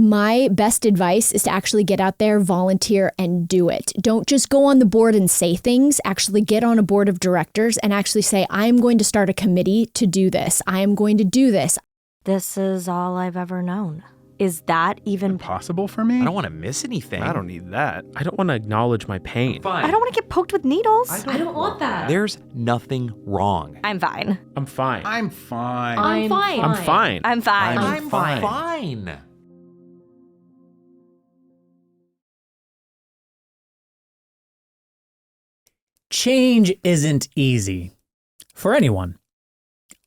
my best advice is to actually get out there, volunteer, and do it. Don't just go on the board and say things. Actually get on a board of directors and actually say, I'm going to start a committee to do this. I am going to do this. This is all I've ever known. Is that even possible for me? I don't want to miss anything. I don't need that. I don't want to acknowledge my pain. Fine. I don't want to get poked with needles. I don't want that. There's nothing wrong. I'm fine. I'm fine. I'm fine. I'm fine. I'm fine. I'm fine. I'm fine. Change isn't easy for anyone.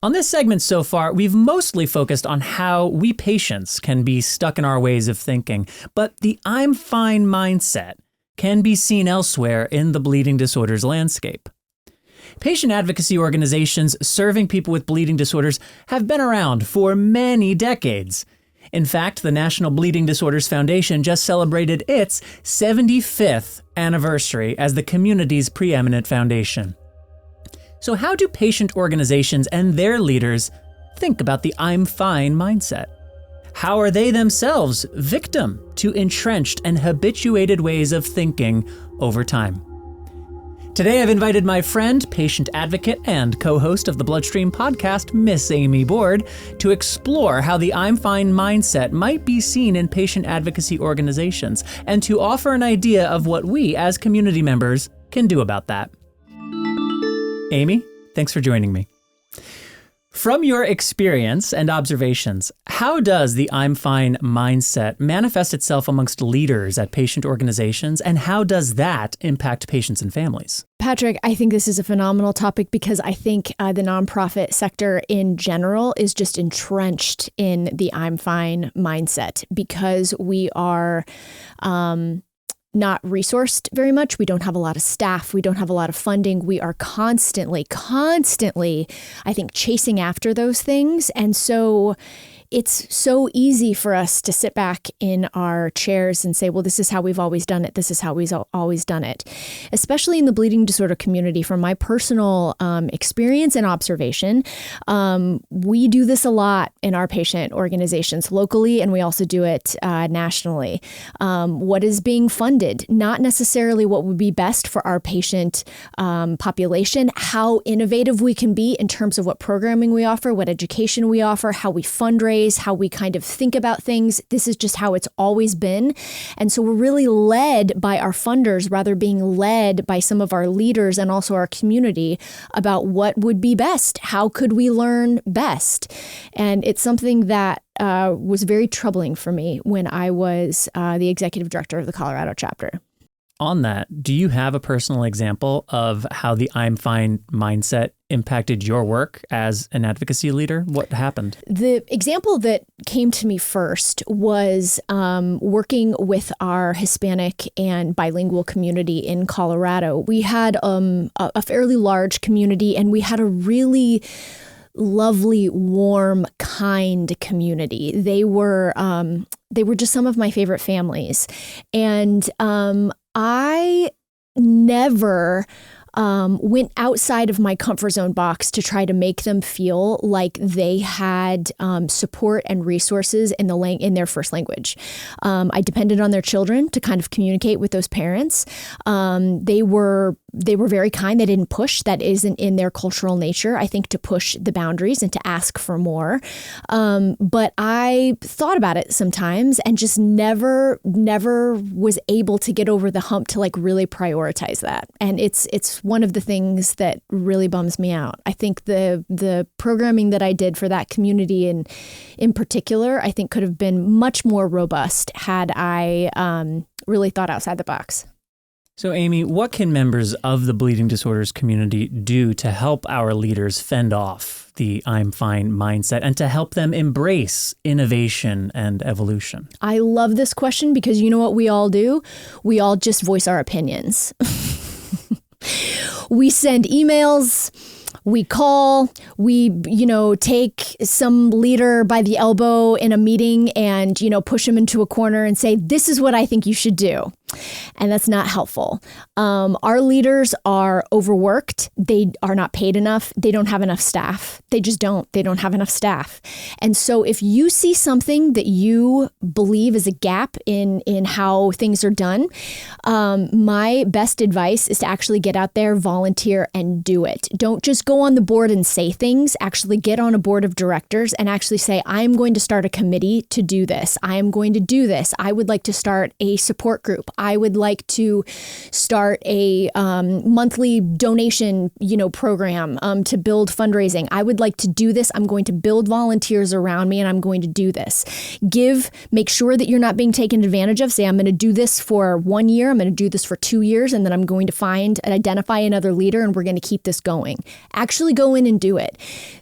On this segment so far, we've mostly focused on how we patients can be stuck in our ways of thinking, but the I'm fine mindset can be seen elsewhere in the bleeding disorders landscape. Patient advocacy organizations serving people with bleeding disorders have been around for many decades. In fact, the National Bleeding Disorders Foundation just celebrated its 75th anniversary as the community's preeminent foundation. So how do patient organizations and their leaders think about the I'm fine mindset? How are they themselves victim to entrenched and habituated ways of thinking over time? Today I've invited my friend, patient advocate, and co-host of the Bloodstream podcast, Miss Amy Board, to explore how the I'm fine mindset might be seen in patient advocacy organizations, and to offer an idea of what we as community members can do about that. Amy, thanks for joining me. From your experience and observations, how does the I'm fine mindset manifest itself amongst leaders at patient organizations, and how does that impact patients and families? Patrick, I think this is a phenomenal topic because I think the nonprofit sector in general is just entrenched in the I'm fine mindset because we are not resourced very much. We don't have a lot of staff. We don't have a lot of funding. We are constantly, I think, chasing after those things. And so it's so easy for us to sit back in our chairs and say, well, this is how we've always done it. This is how we've always done it. Especially in the bleeding disorder community, from my personal experience and observation, we do this a lot in our patient organizations locally, and we also do it nationally. What is being funded? Not necessarily what would be best for our patient population, how innovative we can be in terms of what programming we offer, what education we offer, how we fundraise, how we kind of think about things. This is just how it's always been. And so we're really led by our funders rather being led by some of our leaders and also our community about what would be best. How could we learn best? And it's something that was very troubling for me when I was the executive director of the Colorado chapter. On that, do you have a personal example of how the I'm fine mindset impacted your work as an advocacy leader? What happened? The example that came to me first was working with our Hispanic and bilingual community in Colorado. We had a fairly large community, and we had a really lovely, warm, kind community. They were just some of my favorite families. And I never went outside of my comfort zone box to try to make them feel like they had support and resources in their first language. I depended on their children to kind of communicate with those parents. They were very kind. They didn't push. That isn't in their cultural nature, I think, to push the boundaries and to ask for more. But I thought about it sometimes and just never was able to get over the hump to like really prioritize that. And it's one of the things that really bums me out. I think the programming that I did for that community in particular, I think could have been much more robust had I really thought outside the box. So Amy, what can members of the bleeding disorders community do to help our leaders fend off the I'm fine mindset and to help them embrace innovation and evolution? I love this question because you know what we all do? We all just voice our opinions. We send emails, we call, we, take some leader by the elbow in a meeting and, push him into a corner and say, this is what I think you should do. And that's not helpful. Our leaders are overworked. They are not paid enough. They don't have enough staff. They just don't. They don't have enough staff. And so if you see something that you believe is a gap in how things are done, my best advice is to actually get out there, volunteer, and do it. Don't just go on the board and say things. Actually get on a board of directors and actually say, I'm going to start a committee to do this. I am going to do this. I would like to start a support group. I would like to start a monthly donation, program to build fundraising. I would like to do this. I'm going to build volunteers around me, and I'm going to do this. Make sure that you're not being taken advantage of. Say, I'm going to do this for 1 year. I'm going to do this for 2 years, and then I'm going to find and identify another leader, and we're going to keep this going. Actually go in and do it.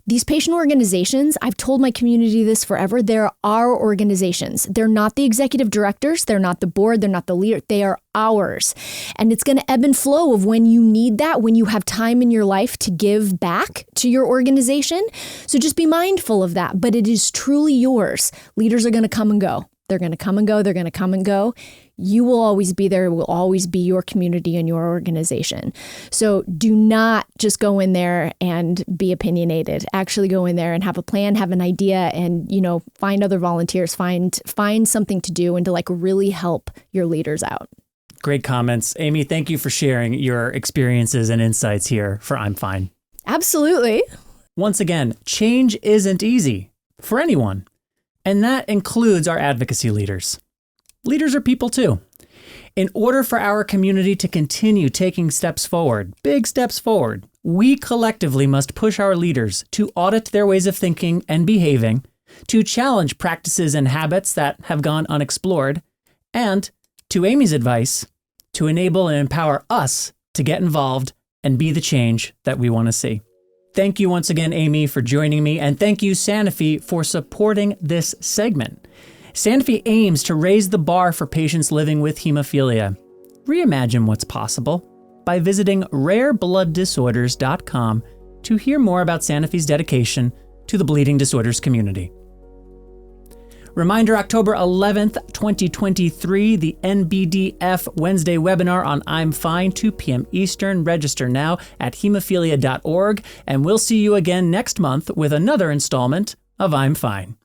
These patient organizations, I've told my community this forever, they're our organizations. They're not the executive directors. They're not the board. They're not the leader. They are ours. And it's going to ebb and flow of when you need that, when you have time in your life to give back to your organization. So just be mindful of that. But it is truly yours. Leaders are going to come and go. They're going to come and go. They're going to come and go. You will always be there. It will always be your community and your organization. So do not just go in there and be opinionated. Actually go in there and have a plan, have an idea, and, find other volunteers, find something to do and to really help your leaders out. Great comments. Amy, thank you for sharing your experiences and insights here for I'm Fine. Absolutely. Once again, change isn't easy for anyone. And that includes our advocacy leaders. Leaders are people too. In order for our community to continue taking steps forward, big steps forward, we collectively must push our leaders to audit their ways of thinking and behaving, to challenge practices and habits that have gone unexplored, and, to Amy's advice, to enable and empower us to get involved and be the change that we want to see. Thank you once again, Amy, for joining me, and thank you, Sanofi, for supporting this segment. Sanofi aims to raise the bar for patients living with hemophilia. Reimagine what's possible by visiting rareblood.disorders.com to hear more about Sanofi's dedication to the bleeding disorders community. Reminder, October 11th, 2023, the NBDF Wednesday webinar on I'm Fine, 2 p.m. Eastern. Register now at hemophilia.org, and we'll see you again next month with another installment of I'm Fine.